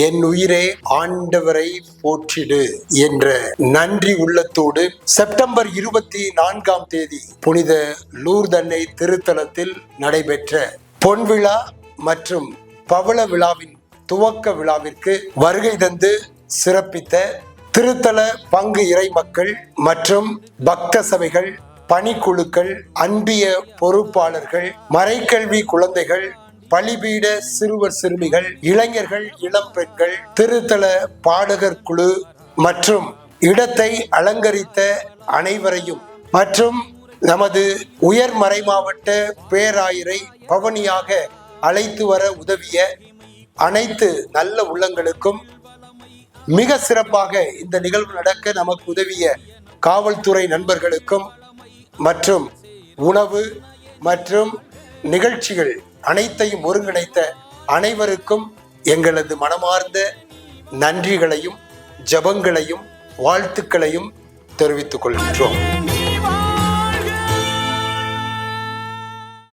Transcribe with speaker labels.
Speaker 1: என் உயிரே ஆண்டவரை போற்றிடு என்ற நன்றி உள்ளத்தோடு செப்டம்பர் 24ஆம் தேதி புனித லூர்தன்னை திருத்தலத்தில் நடைபெற்ற பொன்விழா மற்றும் பவள விழாவின் துவக்க விழாவிற்கு வருகை தந்து சிறப்பித்த திருத்தல பங்கு இறை மக்கள் மற்றும் பக்த சபைகள், பணிக்குழுக்கள், அன்பிய பொறுப்பாளர்கள், மறைக்கல்வி குழந்தைகள், பலிபீட சிறுவர் சிறுமிகள், இளைஞர்கள், இளம் பெண்கள், திருத்தல பாடகர் குழு மற்றும் இடத்தை அலங்கரித்த அனைவரையும் மற்றும் நமது உயர் மறைமாவட்ட பேராயரை பவனியாக அழைத்து வர உதவிய அனைத்து நல்ல உள்ளங்களுக்கும், மிக சிறப்பாக இந்த நிகழ்வு நடக்க நமக்கு உதவிய காவல்துறை நண்பர்களுக்கும் மற்றும் உணவு மற்றும் நிகழ்ச்சிகள் அனைத்தையும் ஒருங்கிணைத்த அனைவருக்கும் எங்களது மனமார்ந்த நன்றிகளையும் ஜபங்களையும் வாழ்த்துக்களையும் தெரிவித்துக் கொள்கின்றோம்.